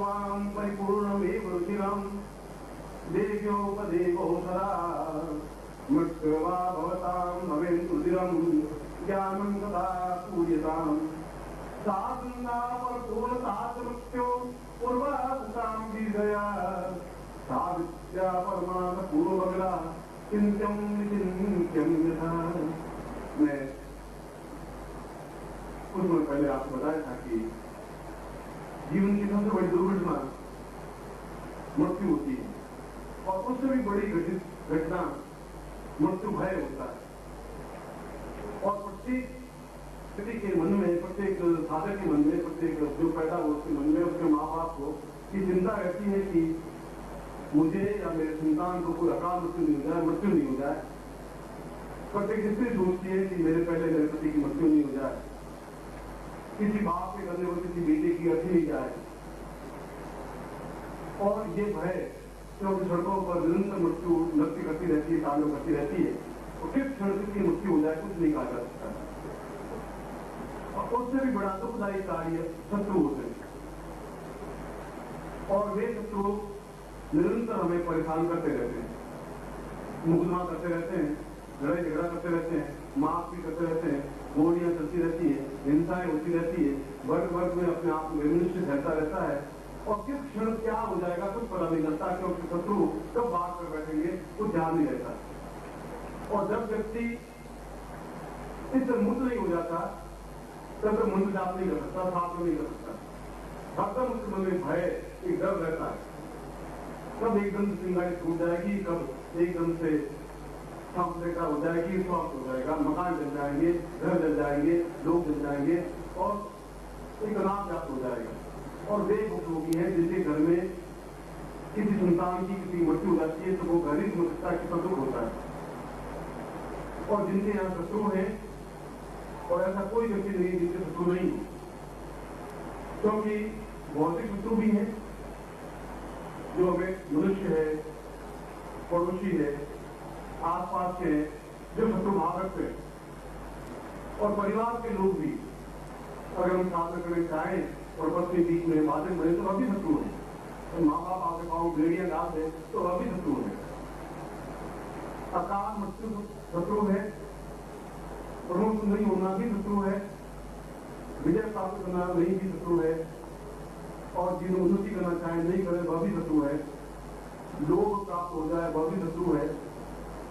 सर्वां परिपूर्णमेव रुचिरं देव्योपदेवो सदा मृत्युर्वा भवतां भवेन्नुदिरं ज्ञानं तथा पूज्यताम् साधना परिपूर्णता मृत्यो पूर्वासां विजया साविद्या परमार्थ पूर्वग्रा चिंत्यम निचिंत्यम यथा। मैं कुछ समय पहले आपको बताया था कि जीवन की सबसे बड़ी दुर्घटना मृत्यु होती है और उससे भी बड़ी घटना मृत्यु भय होता है। और प्रत्येक व्यक्ति के मन में, प्रत्येक साधक के मन में, प्रत्येक जो पैदा हो उसके मन में, उसके माँ बाप को की चिंता रहती है कि मुझे या मेरे संतान को कोई अकाल मृत्यु नहीं हो जाए, मृत्यु नहीं हो जाए। प्रत्येक स्त्री सोचती है कि मेरे पहले मेरे पति की मृत्यु नहीं हो जाए, किसी बाप के करने पर किसी बेटे की अर्थी नहीं जाए। और ये भय क्योंकि सड़कों पर निरंतर मृत्यु नृत्य करती रहती है, तांडव करती रहती है, और किस क्षण की मृत्यु हो जाए कुछ नहीं कहा जा सकता। और उससे भी बड़ा दुखदायी कार्य शत्रु होते हैं और वे शत्रु निरंतर हमें परेशान करते रहते हैं, मुकदमा करते रहते हैं, लड़ाई झगड़ा करते रहते हैं, मारपीट करते रहते हैं, गोलियां चलती रहती है, हिंसाएं होती रहती है, वर्ग वर्ग में अपने आप में विनिश्चित रहता रहता है। और किस क्षण क्या हो जाएगा कुछ पता नहीं लगता, क्योंकि शत्रु कब बात कर बैठेंगे कुछ ध्यान नहीं रहता। और जब व्यक्ति इससे मुक्त नहीं हो जाता तब तो मंत्र जाप नहीं कर सकता, साफ नहीं कर सकता। हरदम उसके मन में भय, एक डर रहता है, कब एकदम से चिंगारी छूट जाएगी, कब एकदम से सामरेखा हो जाएगी, स्वास्थ्य हो जाएगा, मकान जल जाएंगे, घर जल जाएंगे, लोग जल जाएंगे और एक अनाथ जात हो जाएगा। और वे उपयोगी हैं जिनके घर में किसी संतान की किसी मृत्यु हो जाती है तो वो घर ही समझता है कि सब दुख होता है। और जिनके यहाँ शत्रु हैं, और ऐसा कोई व्यक्ति नहीं जिनके शत्रु नहीं हो, क्योंकि भौतिक शत्रु भी हैं जो हमें मनुष्य है, पड़ोसी है, आसपास के जो शत्रु भाव रखते हैं, और परिवार के लोग भी अगर हम साथ में करना चाहें और पत्नी बीच में बातें बने तो वह भी शत्रु है। तो माँ बाप आपके पाँव बेड़ियां डाल दे तो वह भी शत्रु है। अकाल मृत्यु शत्रु है, प्रमुख नहीं होना भी शत्रु है, विजय प्राप्त करना नहीं भी शत्रु है, और जिन उन्नति करना चाहे नहीं करे वह भी शत्रु है, लोभ प्राप्त हो जाए वह भी शत्रु है,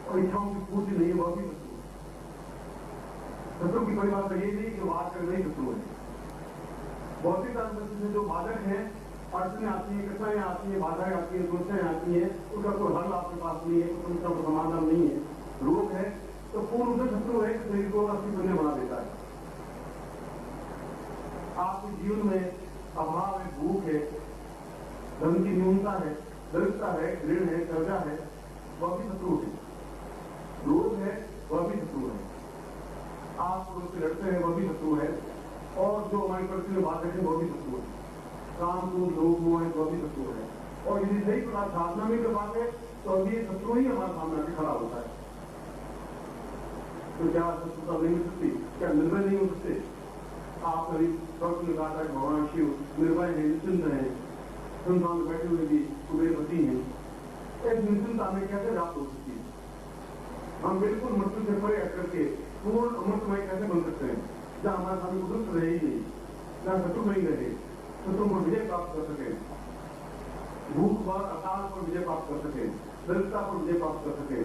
और इच्छाओं की पूर्ति नहीं है वह भी शत्रु है। शत्रु की परिभाषा ये नहीं कि बात कर नहीं शत्रु है। भौतिक से जो बाधक है, अड़चने आती है, कठिनाइयां आती है, बाधाएं आती है, समस्याएं आती है, उसका कोई हल आपके पास नहीं है, कोई समस्या का समाधान नहीं है, रोग है तो पूर्ण से शत्रु है, शरीर को असली बने बना देता है। आपके जीवन में अभाव है, भूख है, धन की न्यूनता है, दरिद्रता है, ऋण है, कर्जा है, वह भी शत्रु है। रोग है वह भी शत्रु है, आप उससे लड़ते हैं वह भी शत्रु है, और जो हमारी परिस्थिति में बात रखें वह भी शत्रु है। काम को लोग मोह है वह भी शत्रु है। और यदि सही प्रकार साधना में कर पाते तो अभी शत्रु ही हमारा सामने आके खड़ा होता है। तो क्या शत्रुता नहीं हो सकती, क्या निर्भय नहीं हो सकते? आप कभी डॉक्टर ने कहा था कि भगवान शिव निर्भय है, निश्चिंत है, संसार में बैठे हुए भी कुबेरपति हैं। एक निश्चिंता में कैसे प्राप्त हो सकती है? हम बिल्कुल मृत्यु से परे हट करके पूर्ण अमृतमय कैसे बन सकते हैं, जहाँ हमारे सामने कुछ रहे ही नहीं, जहाँ शत्रु नहीं रहे, शत्रु पर विजय प्राप्त कर सके, भूख पर अकाल पर विजय प्राप्त कर सके, दरिद्रता पर विजय प्राप्त कर सके,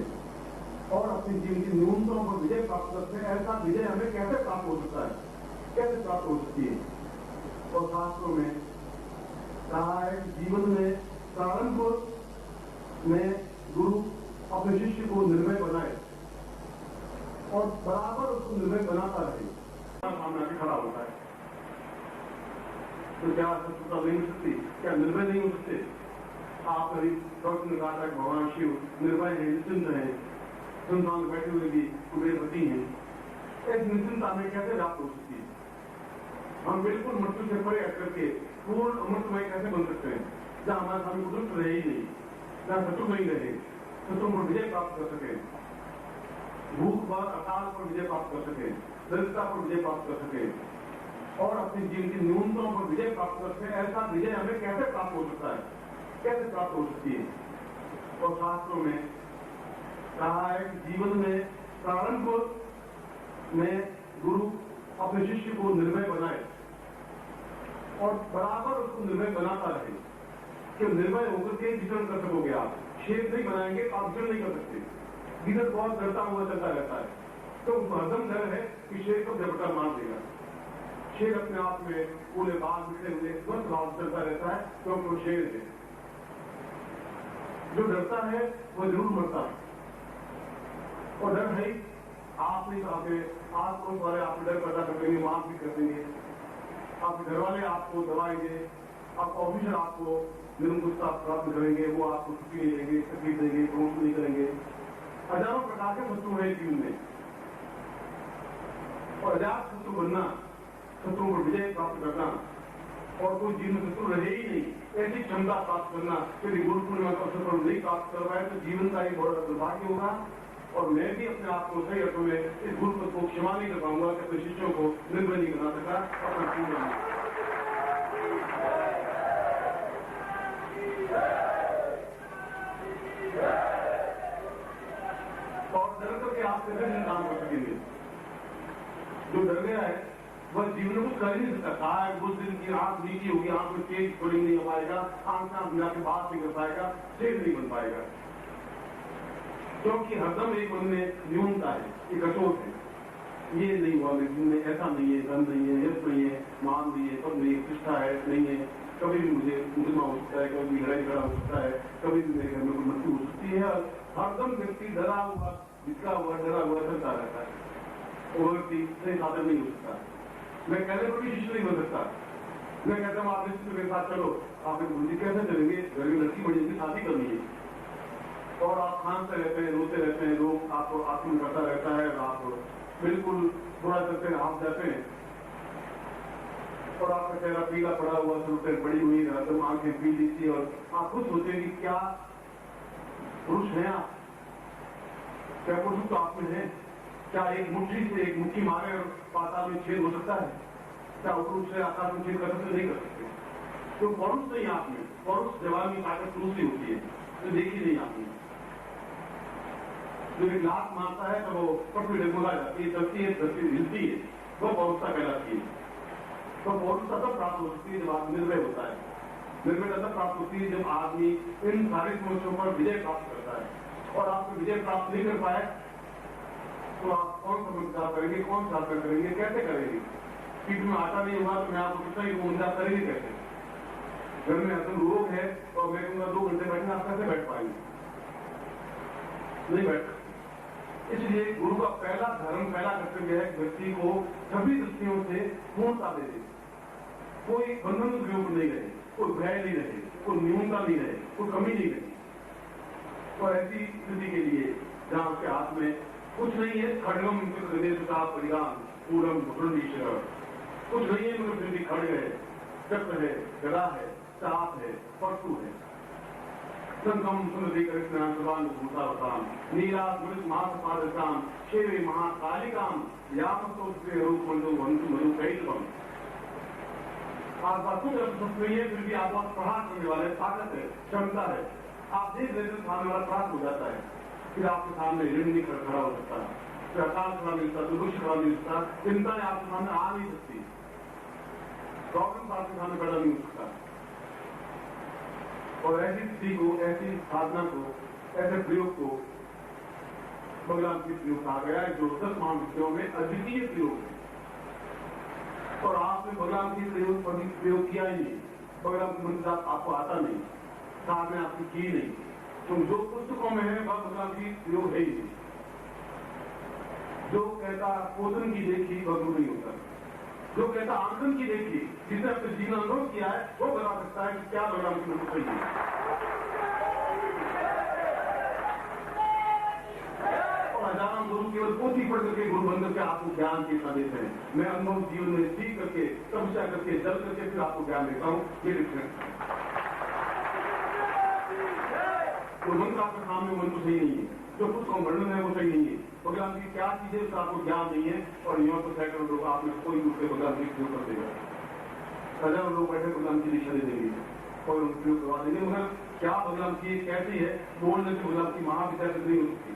और अपने जीवन की न्यूनताओं पर विजय प्राप्त कर सके। ऐसा विजय हमें कैसे प्राप्त हो सकता है, कैसे प्राप्त हो सकती है? और शास्त्रों में कहा है कि जीवन में प्रारंभ में गुरु अपने शिष्य को निर्भय बनाए और बराबर उसको निर्भय बनाता रहे, सामने आके खड़ा होता है। तो क्या शत्रुता नहीं हो सकती, क्या निर्भय नहीं हो सकते? आप कभी डॉक्टर ने कहा था कि भगवान शिव निर्भय है, निश्चिंत है, संसार में बैठे हुए भी कुबेरपति हैं। एक निश्चिंता में कैसे प्राप्त हो सकती है? हम बिल्कुल मृत्यु से परे हट करके पूर्ण अमृतमय कैसे बन सकते हैं, जहाँ हमारे सामने कुछ रहे ही नहीं, जहाँ शत्रु नहीं रहे, शत्रु पर विजय प्राप्त कर सके, भूख पर अकाल पर विजय प्राप्त कर सके, दरिद्रता पर विजय प्राप्त कर सके, और अपने जीवन की न्यूनतम पर विजय प्राप्त करते हैं। ऐसा विजय हमें कैसे प्राप्त हो सकता है, कैसे प्राप्त हो सकती है? और शास्त्रों में कहा है कि जीवन में प्रारंभ में गुरु अपने शिष्य को निर्भय बनाए और बराबर उसको निर्भय बनाता रहे कि निर्भय होकर के विचरण कर सकोगे। आप शेर नहीं बनाएंगे तो आप विचरण नहीं कर सकते। गिदड़ बहुत डरता हुआ चलता रहता है, तो हरदम डर है कि शेर को झपटा मार देगा। शेर अपने आप में पूरे बाल बिखरे हुए स्वस्थ भाव चलता रहता है, क्योंकि वो शेर है। जो डरता है वो जरूर मरता है, और डर है आप नहीं चाहते, आप पड़ोस वाले आपको डर पैदा कर देंगे, माफ भी कर देंगे, आपके घर वाले आपको दबाएंगे, आपका ऑफिसर आपको निरंकुशता प्राप्त करेंगे, वो आपको छुट्टी नहीं देंगे, तकलीफ देंगे, प्रमोशन नहीं करेंगे। हजारों प्रकार के शत्रु है जीवन में, और अजात शत्रु बनना, शत्रुओं पर विजय प्राप्त करना, और कोई जीवन में शत्रु रहे ही नहीं, ऐसी क्षमता प्राप्त करना, यदि गुरु पूर्णिमा का अवसर पर नहीं प्राप्त कर पाए तो जीवन का एक बड़ा दुर्भाग्य होगा। और मैं भी अपने आप को सही अर्थों में इस गुरु पद को क्षमा नहीं कर पाऊंगा कि अपने शिष्यों को निर्भय नहीं बना सका अपना पूर्ण। और डर करके आप कैसे नहीं काम कर सकेंगे? जो डर गया है वह जीवन में कुछ कर ही नहीं सकता। कहा है उस दिन की आंख नीची होगी, आंख में तेज खोलिंग नहीं हो पाएगा, आंख से मिला के बात नहीं कर पाएगा, शेर नहीं बन पाएगा, क्योंकि हरदम एक मन में न्यूनता है, एक अशोक है। ये नहीं हुआ मेरे जीवन में, ऐसा नहीं है, धन नहीं है, यश नहीं है, मान नहीं है, सब नहीं है, प्रतिष्ठा है, नहीं है, कभी भी मुझे मुकदमा हो सकता है, कभी भी लड़ाई झगड़ा हो सकता है, कभी भी मेरे घर में कोई मृत्यु हो सकती है। हरदम व्यक्ति डरा हुआ, बिखरा हुआ, डरा हुआ चलता रहता है, और व्यक्ति सही साधन नहीं हो सकता। मैं कहने पर भी शिष्य नहीं बन सकता। मैं कहता हूँ आप शिष्य मेरे साथ चलो, आप गुरु जी कैसे चलेंगे? घर में लड़की बड़ी उनकी शादी करनी है, और आप खांसते रहते हैं, रोते रहते हैं, लोग आपको आत्म करता रहता है, आप बिल्कुल बुरा करते हैं, आप जाते हैं, और आपका चेहरा पीला पड़ा हुआ, सुरतें पड़ी हुई, एकदम आंखें पीली सी, और आप खुद सोचेंगे क्या पुरुष हैं आप? क्या पुरुष तो आप में है? क्या एक मुट्ठी से एक मुट्ठी मारे और पाताल में छेद हो सकता है? क्या पुरुष से आकाश में छेद कर सकते? नहीं कर सकते। तो पौरुष नहीं आप में, पौरुष जवान की ताकत पुरुष ही होती है, तो देखी नहीं आपने। जो एक लात मारता है तो वो पटरी डगमगा जाती है, चलती है, हिलती है, वो पौरुषता कहलाती है। तो पौरुषता तब प्राप्त हो सकती है जब आदमी निर्भय होता है। निर्भयता तब प्राप्त होती है जब आदमी इन सारी समस्याओं पर विजय प्राप्त करता है। और आपको विजय प्राप्त नहीं कर पाए तो आप कौन सा मंत्रार करेंगे, कौन सा साधना करेंगे, कैसे करेंगे? पीठ में आटा नहीं होगा तो मैं आपको पूछता हूँ मंत्रार करेंगे कैसे? घर में एकदम रोग है और मैं कहूँगा 2 घंटे बैठना, आप कैसे बैठ पाएंगे? नहीं बैठ। इसलिए गुरु का पहला धर्म, पहला कर्तव्य है व्यक्ति को सभी दृष्टियों से पूर्णता दे दे। कोई बंधन उपयोग नहीं रहे, कोई भय नहीं रहे, कोई न्यूनता नहीं रहे, कोई कमी नहीं रहे। तो ऐसी स्थिति के लिए जहां उसके हाथ में कुछ नहीं है, खड़गम हृदय का परिणाम पूरम भुषणीश्वर, कुछ नहीं है मगर फिर भी खड़ग है, चक्र है, गदा है, चाप है, परशु है। संगम सुंदरी कृष्ण सुबान भूतावताम नीला मृत महासपादकाम शेवे महाकालिकाम यामसोत्रे रूप मंडो वंशु मनु कैलवम। आप बातों का नहीं है, फिर भी आप प्रहार करने वाले ताकत है, क्षमता है। आप देख लेते हैं सामने वाला प्राप्त हो जाता है, फिर आपके सामने ऋण नहीं खड़ा हो सकता, फिर अकाल खड़ा नहीं सकता, दुर्भिक्ष खड़ा नहीं सकता, चिंताएं आपके सामने आ नहीं सकती, प्रॉब्लम आपके सामने पैदा नहीं हो सकता। और ऐसी स्थिति को, ऐसी साधना को, ऐसे प्रयोग को भगवान की प्रयोग कहा गया है, जो 10 महाविषयों में अद्वितीय प्रयोग है। और आपने भगवान की प्रयोग किया ही नहीं, भगवान की मंत्र आपको आता नहीं, साधना आपकी की नहीं, तो जो पुस्तकों में है वह भगवान की प्रयोग है ही नहीं। जो कहता पोषण की देखी वह गुरु नहीं होता, जो कहता आंदन की देखी, जिसने अपने जीवन अनुभव किया है वो बता सकता है कि क्या भगवान की मंत्र सही है। और हजारों गुरु केवल पोथी पढ़ करके गुरु बन करके आपको ज्ञान के संदेश है। मैं अनुभव जीवन में सीख करके, तपस्या करके, जल करके फिर आपको ज्ञान देता हूँ, ये डिफरेंस है। वो मंत्र आपके सामने मंत्र सही नहीं है, जो कुछ वर्णन है वो सही नहीं है। भगवान की क्या चीजें उसका आपको ज्ञान नहीं है, और यहाँ तो सैकड़ों लोग आप में कोई दूसरे भगवान की उपयोग कर देगा, हजारों लोग बैठे भगवान की दिशा दे देंगे और उपयोग करवा देंगे, मगर क्या भगवान की कैसी है, बोलने से भगवान की महाविद्या नहीं हो सकती।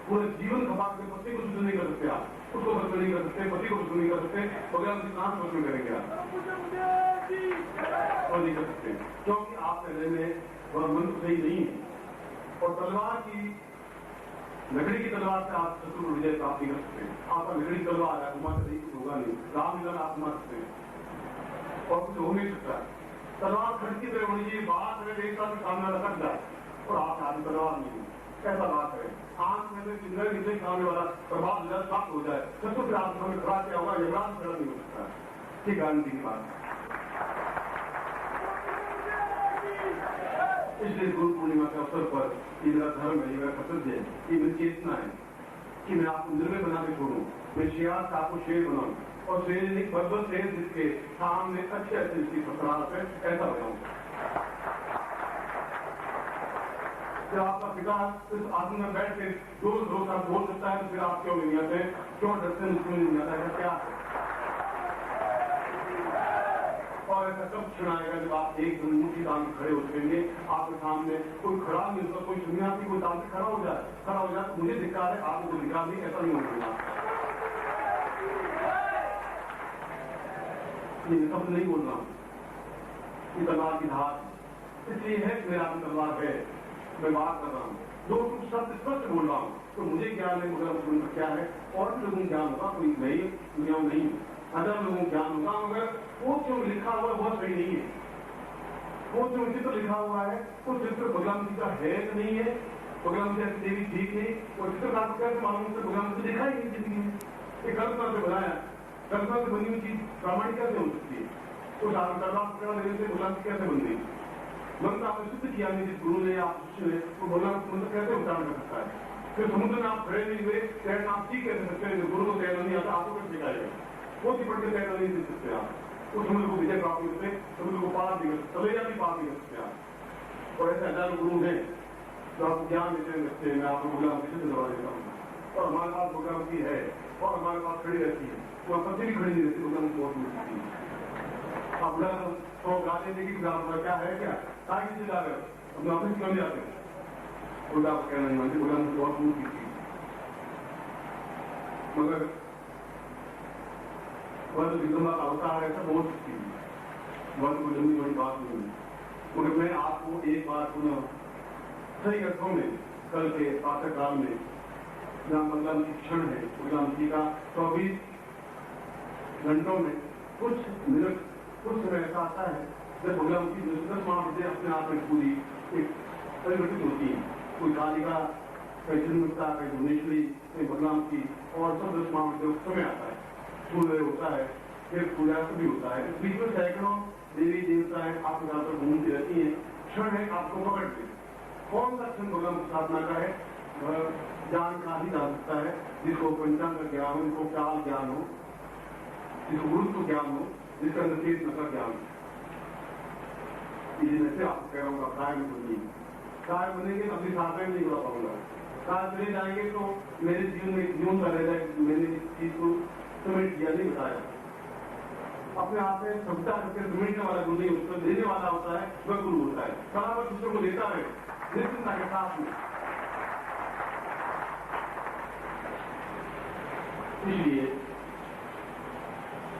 पूरे जीवन खपा के पति को शुद्ध नहीं कर सकते आप, उसको बदल नहीं कर सकते, पति को बदल नहीं कर सकते, भगवान की कहां बदल करेंगे आप, और नहीं कर सकते, क्योंकि आप कहने में वह मन सही नहीं है। और तलवार की, लकड़ी की तलवार से आप शत्रु विजय प्राप्त नहीं कर सकते। आपका लकड़ी तलवार है, घुमा सही कुछ होगा नहीं, राम लीला आप घुमा सकते हैं और कुछ हो नहीं सकता। तलवार खड़की पे होनी चाहिए, बात अगर एक साथ सामने रख जाए और आप हाथ तलवार नहीं, कैसा बात है, आंख में से चिंतन निकले सामने वाला प्रभाव प्राप्त हो जाए, शत्रु फिर आप सामने खड़ा क्या होगा, यमराज खड़ा नहीं हो सकता। ठीक गारंटी की बात। इसलिए गुरु पूर्णिमा के अवसर पर ये मेरा धर्म है, ये मेरा कर्तव्य है, ये मेरी चेतना है कि मैं आपको निर्भय बना के छोड़ूं, मैं शेर से आपको शेर बनाऊं और शेर नहीं बदल शेर जिसके सामने अच्छे अच्छे इसकी फसराहट है, ऐसा बनाऊं। जब आपका पिता इस आसन में बैठ के रोज आप बोल सकता है, तो फिर आप क्यों नहीं आते, क्यों डरते हैं, मुझको नहीं आता है, क्या है? और ऐसा कब क्षण आएगा जब आप एक मुट्ठी तान खड़े हो सकेंगे, आपके सामने कोई खड़ा नहीं होता, कोई सन्यासी कोई तान खड़ा हो जाए, तो मुझे धिक्कार है, आपको धिक्कार नहीं, ऐसा नहीं होगा। ये शब्द नहीं बोल रहा हूं, ये तलवार की धार इसलिए है कि मेरा आपकी तलवार है, मैं बात कर रहा हूँ, जो कुछ शब्द स्पष्ट बोल रहा हूँ, तो मुझे ज्ञान है, मुझे सुनकर क्या है, और भी लोगों को ज्ञान होगा, कोई नई दुनिया में नहीं, हजार लोगों को ज्ञान होगा, मगर वो जो लिखा हुआ है वह सही नहीं है। वो जो चित्र लिखा हुआ है, वो चित्र भगवान जी का है कि नहीं है, भगवान जी ऐसी देवी ठीक नहीं, वो चित्र का कैसे मालूम से भगवान जी देखा ही नहीं जिंदगी में, ये कल्पना से बनाया, कल्पना से बनी हुई चीज प्रामाणिक कैसे हो सकती है, तो कल्पना लेने से भगवान जी कैसे बन गई, मंत्र आपने सिद्ध किया नहीं, जिस गुरु ने आप शिष्य ने, तो भगवान मंत्र कैसे उच्चारण कर सकता है? फिर समुद्र में आप खड़े नहीं हुए, तैरना आप सीख कैसे सकते हैं, गुरु को तैरना नहीं आता, आपको कैसे सिखाएगा? बहुत ही पढ़ के तैरना नहीं सीख सकते आप, उस समुद्र को विजय प्राप्त नहीं करते, समुद्र को पार नहीं कर सकते, तलैया भी पार नहीं कर सकते आप। और ऐसे हजारों गुरु हैं जो आपको ज्ञान देते रहते हैं, मैं आपको भगवान की सिद्ध करवा देता हूँ, और हमारे पास भगवान की है, और हमारे पास खड़ी रहती है, वह पति भी खड़ी नहीं रहती, भगवान को बहुत मिलती है। अब तो गाने देखिए क्या है, क्या ताकि से जा रहे हो, अपने ऑफिस क्यों जाते हैं, उल्टा कहना नहीं मानते, भगवान को बहुत दूर की थी, मगर वह विक्रम का अवतार ऐसा बोल सकती है, वह को जमीन बड़ी बात नहीं है। मगर मैं आपको एक बात पुनः सही अर्थों में कल के प्रातः काल में जहाँ भगवान की क्षण है, भगवान जी का 24 घंटों में कुछ मिनट कुछ समय ऐसा आता है जब भगवान की 10 महाविद्या अपने आप में पूरी एक परिवर्तित होती है, कोई कालिका, कोई जन्मता, कोई भुवनेश्वरी, कोई भगवान की, और सब 10 महाविद्या समय आता है, सूर्य होता है, फिर सूर्यास्त भी होता है, बीच में सैकड़ों देवी देवताएं आपके साथ पर घूमती रहती है, क्षण है आपको पकड़ते, कौन सा क्षण भगवान की साधना का है, वह जान का ही जा सकता है, जिसको पंचांग का ज्ञान हो, जिसको काल ज्ञान हो, जिसको गुरुत्व ज्ञान हो, जिसका अंदर चेत नशा ज्ञान। इसलिए से आपको कह रहा हूँ काय में बनिए, काय बनेंगे अपनी साधना नहीं बता पाऊंगा, काय चले जाएंगे तो मेरे जीवन में जीवन का रह जाए, मैंने इस चीज को समेट किया नहीं बताया, अपने आप में क्षमता करके समेटने वाला गुरु नहीं, उसको देने वाला होता है, वह गुरु होता है, बराबर दूसरों को देता है निश्चिंता के साथ में। इसलिए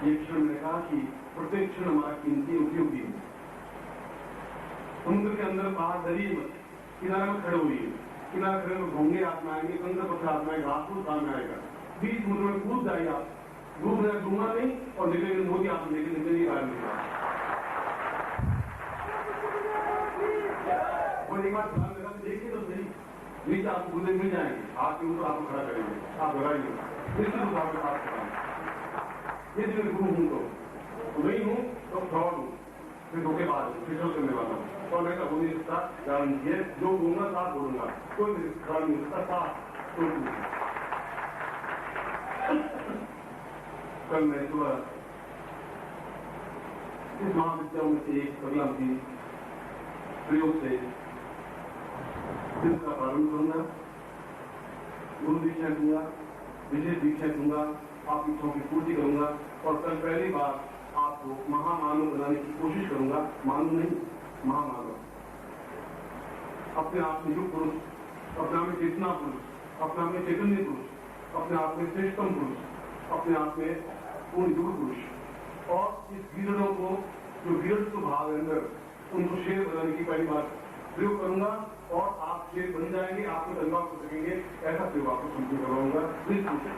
ये क्षण ने कहा कि प्रत्येक क्षण हमारा कीमती उपयोगी है। समुद्र के अंदर बाहर डरिए मत, किनारे में खड़े हुई, किनारे खड़े में घोंगे हाथ में आएंगे, कंकर पत्थर हाथ में आएगा, घास फूस सामने आएगा, बीच समुद्र में कूद जाएगा, डूबना नहीं और निकलेंगे मोदी आप निकलेंगे गाड़ी और एक बार ध्यान लगा देखिए तो सही, नीचे आपको बूंदे मिल जाएंगे, हाथ के ऊपर आपको खड़ा करेंगे, आप लगाइए निश्चित रूप आपके पास कराएंगे। यदि मैं गुरु हूं तो नहीं हूं तो फ्रॉड हूं, फिर धोखेबाज हूं, फिसल करने वाला हूं, और मैं तो हो नहीं सकता, गारंटी है जो बोलूंगा साथ बोलूंगा, कोई मेरे खड़ा नहीं हो सकता, साथ तो कल मैं सुबह इस महाविद्याओं में से एक भगवान की प्रयोग से दिन का प्रारंभ करूंगा। गुरु दीक्षा दूंगा, विशेष दीक्षा दूंगा, आपकी इच्छाओं की पूर्ति करूंगा और कल पहली बार आपको महामानव बनाने की कोशिश करूंगा। मानव नहीं, महामानव। अपने आप में युग पुरुष, अपने आप में चेतना पुरुष, अपने आप में चैतन्य पुरुष, अपने आप में श्रेष्ठतम पुरुष, अपने आप में पूर्ण युग पुरुष। और इस वीरों को जो वीरत्व भाव है अंदर, उनको शेर बनाने की पहली बार प्रयोग करूंगा और आप शेर बन जाएंगे, आपको अनुभव कर सकेंगे। ऐसा प्रयोग आपको संपूर्ण करवाऊंगा। प्लीज कोशिश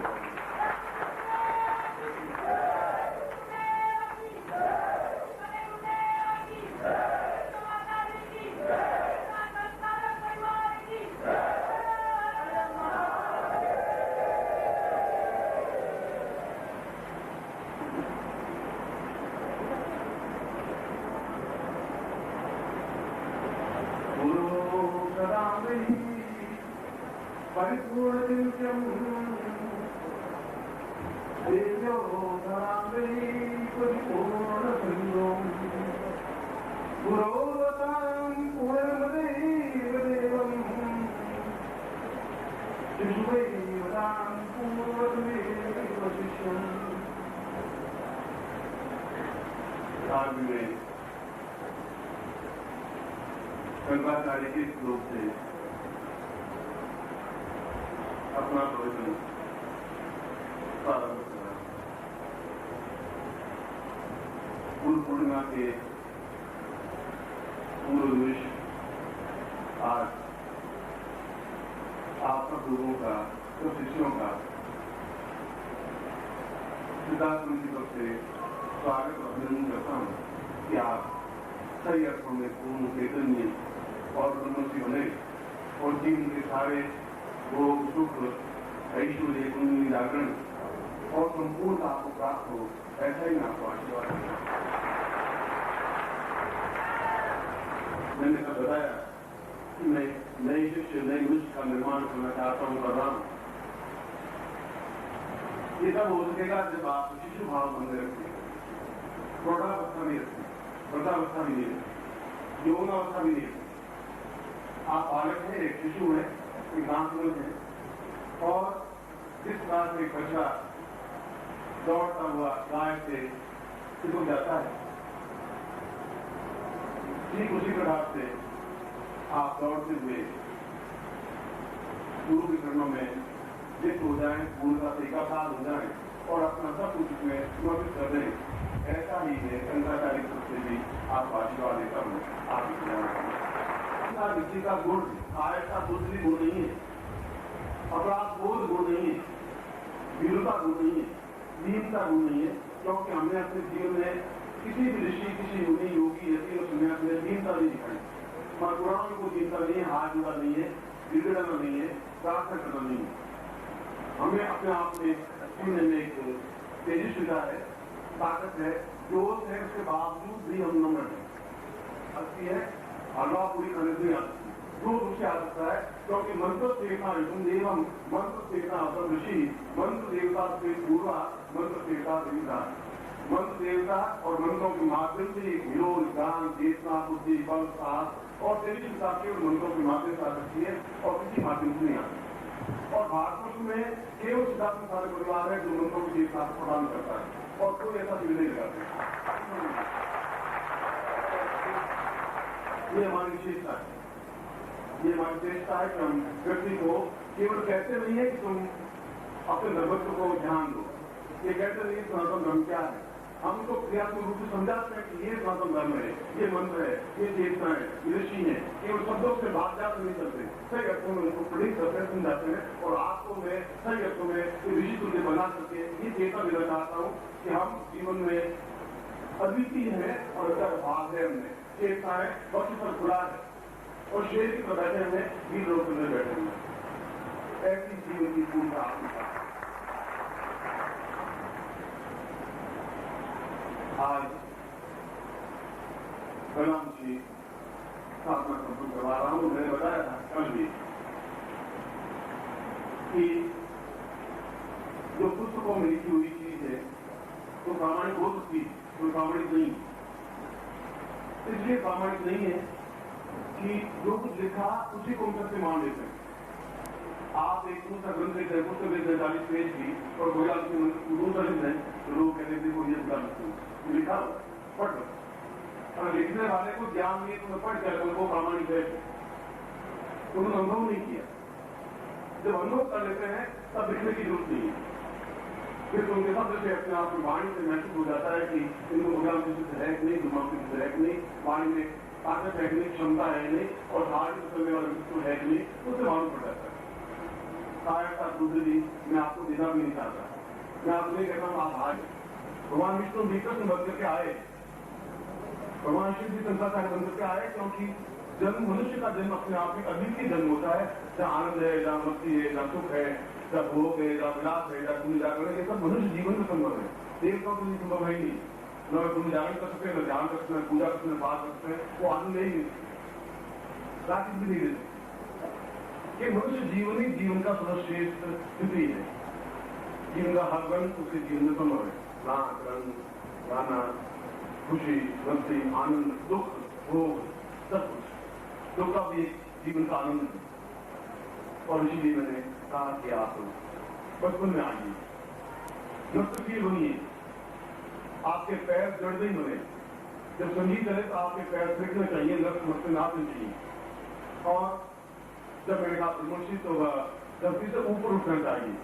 परिपूर्णदिव्यम् देव्यो धरामि परिपूर्णसंगम् गुरोवतां पूर्णमदेव देवम् शिशुवैवतां पूर्वमेव शिष्यम्। आज में शंकराचार्य के श्लोक से अपना प्रवचन प्रारंभ करा। गुरु पूर्णिमा के पूर्व दिवस आज आप सब लोगों का, सब शिष्यों का सिद्धार्थ की तरफ से स्वागत और अभिनंदन करता हूँ कि आप सही अर्थों में पूर्ण चैतन्य और ब्रह्मसी बने और जीवन के सारे वो सुख, ऐश्वर्य, कुंडली जागरण और संपूर्ण आपको प्राप्त हो, ऐसा ही आपको आशीर्वाद देना। मैंने कब बताया कि मैं नई शिष्य, नई विश्व का निर्माण करना चाहता हूं, कर रहा हूं। ये तब हो सकेगा जब आप शिशु भाव बन रखते, प्रौढ़ावस्था नहीं रखते, वृद्धावस्था भी नहीं रखते, यौनावस्था भी नहीं रखते। आप बालक है, एक शिशु है, एक नामकरण है और जिस प्रकार से बच्चा दौड़ता हुआ गाय से चिपक जाता है, ठीक उसी प्रकार से आप दौड़ते हुए गुरु के चरणों में लिप्त हो जाएं, पूर्णता से एकाकार हो जाएं और अपना सब कुछ उसमें समर्पित कर दें। ऐसा ही है शंकराचार्य की तरफ से भी आपको आशीर्वाद देता हूँ। आप व्यक्ति का गुण आयता दूसरी गुण नहीं है, अपराध बोध गुण नहीं है, वीरता गुण नहीं है, दीनता गुण नहीं है, क्योंकि हमने अपने जीवन में किसी भी ऋषि, किसी मुनि, योगी, यति और सन्यासी में दीनता नहीं दिखाई। हमारे पुराणों में कोई दीनता नहीं है, हाथ जुड़ा नहीं है, गिड़गिड़ाना नहीं है, प्रार्थना करना नहीं है। हमें अपने आप में जीवन में एक तेजस्विता है, ताकत है, जोश है, उसके बावजूद भी हम नम्र हैं। अच्छी है, हलवा पूरी खाने से आती है, जो उससे आ सकता है, क्योंकि मंत्र देवता एवं मंत्र देवता ऋषि, मंत्र देवता से पूर्वा मंत्र देवता देवता, मंत्र देवता और मंत्रों के माध्यम से विरोध, ज्ञान, चेतना, बुद्धि, बल, साहस और तेजस्विता केवल मंत्रों के माध्यम से आ सकती है और किसी माध्यम से नहीं आती। और भारतवर्ष में केवल सिद्धार्थ सारे परिवार है जो मंत्रों की चेतना प्रदान करता है और कोई ऐसा शिविर नहीं लगाते। ये हमारी विशेषता है, ये हमारी विशेषता है कि हम व्यक्ति को केवल कहते नहीं है कि तुम अपने धर्मत्व को ध्यान दो, ये कहते नहीं सनातन धर्म क्या है, हम तो क्रियात्मक रूप से समझाते हैं कि ये सनातन धर्म है, ये मंत्र है, ये चेतना है, ये ऋषि है, केवल शब्दों से बात जात नहीं करते, सही अर्थों में उनको प्रेरित करते हैं, समझाते हैं और आपको मैं सही अर्थों में ऋषि तुल्य बना सके। ये चेतना देना चाहता हूँ कि हम जीवन में अद्वितीय है और अच्छा भाव है, हमने चेतना है, वक्त पर खुला है और शेर की तरह बैठे हुए, वीर लोग में बैठे हुए, ऐसी जीवन की पूर्णता आपके आज कलाम की स्थापना संपूर्ण करवा रहा हूं। मैंने बताया था कल भी कि जो पुस्तकों में लिखी हुई चीज है तो प्रामाणिक हो सकती है, कोई प्रामाणिक नहीं। इसलिए प्रामाणिक नहीं है कि जो कुछ लिखा उसी को हम सत्य मान लेते हैं। आप एक दूसरा ग्रंथ लिख रहे पुस्तक लिख रहे 40 पेज की और भोजन की दूसरा लिख रहे तो लोग कहते थे वो ये भोजन लिखा पढ़ लो। और लिखने वाले को ज्ञान नहीं तुम्हें पढ़ कर वो प्रामाणिक है, उन्होंने अनुभव नहीं किया। जब अनुभव कर लेते हैं तब लिखने की जरूरत नहीं है। फिर तो उनके शब्द से अपने आप में वाणी से महसूस हो जाता है कि इनको भोजन की सिद्ध है कि नहीं, दिमाग की सिद्ध है कि नहीं, वाणी में ताकत है कि नहीं, क्षमता है नहीं, और हार्ट में चलने वाला विष्णु है कि नहीं, उससे मालूम पड़ जाता है। सहायता दूसरी जी मैं आपको देना भी नहीं चाहता, मैं आपको नहीं कहता हूँ आप हार। भगवान विष्णु भी कृष्ण बन करके आए, भगवान शिव भी शंकराचार्य बन करके आए, क्योंकि जन्म मनुष्य का जन्म अपने आप में अद्वितीय जन्म होता है। जहाँ आनंद है, जहाँ मस्ती है, जहाँ सुख है, जहाँ भोग है, जहाँ विलास है, जहाँ पुण्य जागरण, ये सब मनुष्य जीवन में संभव है। देवताओं के लिए संभव है ही नहीं। न पुण्य जागरण कर सकते हैं, न ध्यान कर सकते हैं, पूजा कर सकते हैं, बात कर सकते हैं, वो आनंद ही नहीं, प्राकृतिक भी नहीं देते। ये मनुष्य जीवन ही जीवन का सर्वश्रेष्ठ स्थिति है। जीवन का हर रंग उसके जीवन में संभव है। नाच, रंग, गाना, खुशी, मस्ती, आनंद, दुख, भोग, सब कुछ। दुख का भी जीवन का आनंद है। और इसीलिए मैंने कहा कि आप बचपन में आइए, नृत्यशील बनिए, आपके पैर जड़ नहीं बने। जब संगीत चले तो आपके पैर फेंकने चाहिए, नृत्य मस्ती नाचने चाहिए। और जब मैंने कहा प्रमोशित होगा, धरती से ऊपर उठना चाहिए।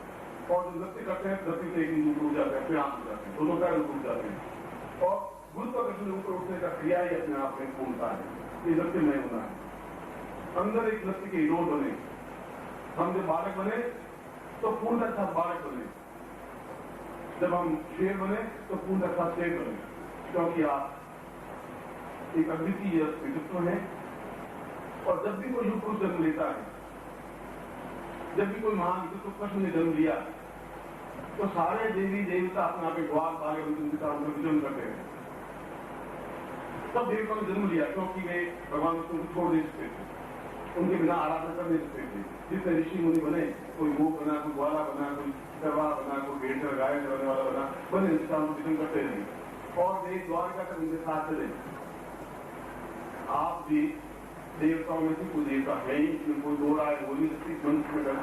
और जो नृत्य करते हैं धरती से एक ऊपर उठ जाते हैं, फिर आप उठ जाते हैं, दोनों पैर ऊपर उठ जाते हैं। और गुरुत्वाकर्षण ऊपर उठने का क्रिया ही अपने आप में पूर्णता है। ये नृत्य नहीं होना है। अंदर एक नृत्य के हीरो बने। हम जब बालक बने तो पूर्ण अच्छा बालक बने, जब हम शेर बने तो पूर्ण अच्छा शेर बने, क्योंकि आप एक अद्वितीय व्यक्तित्व है। और जब भी कोई युग पुरुष जन्म लेता है, जब भी कोई महान व्यक्तित्व कृष्ण ने जन्म लिया, तो सारे देवी देवता अपना पे द्वार पागे विजन करते हैं। सब देवताओं ने जन्म लिया क्योंकि वे भगवान विष्णु को छोड़ दे सकते थे, उनके बिना आराधना कर नहीं सकते थे। जितने ऋषि मुनि बने, कोई वो बना, कोई ग्वाला बना, कोई दरबार बना, कोई भेड़ गाय चलाने वाला बना, बने विजन करते रहे और वे द्वारका तक उनके साथ चले। आप भी देवताओं में से कोई देवता है ही, इसमें कोई दो राय हो नहीं सकती, मनुष्य में डर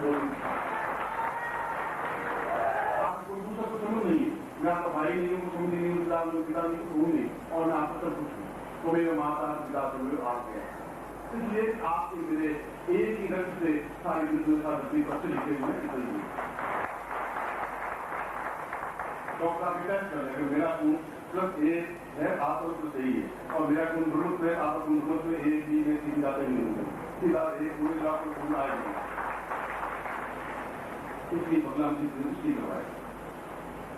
आप कोई दूसरा को समझ नहीं है। मैं आपका भाई नहीं हूँ, समझ नहीं हूँ, पिता नहीं हूँ नहीं, और मैं आपका सब कुछ हूँ। तो मेरे माता पिता से आप गया, इसलिए आपके मेरे एक ही रंग से सारी दुनिया पत्र लिखे हुए निकल। डॉक्टर आप विचार कर रहे हैं मेरा खून प्लस एक है, आप तो सही है, और मेरा खून जरूरत है, आप जरूरत में एक ही में तीन जाते नहीं होंगे, सीधा एक पूरे लाख में खून आएगी। इसलिए भगवान की दृष्टि करवाए,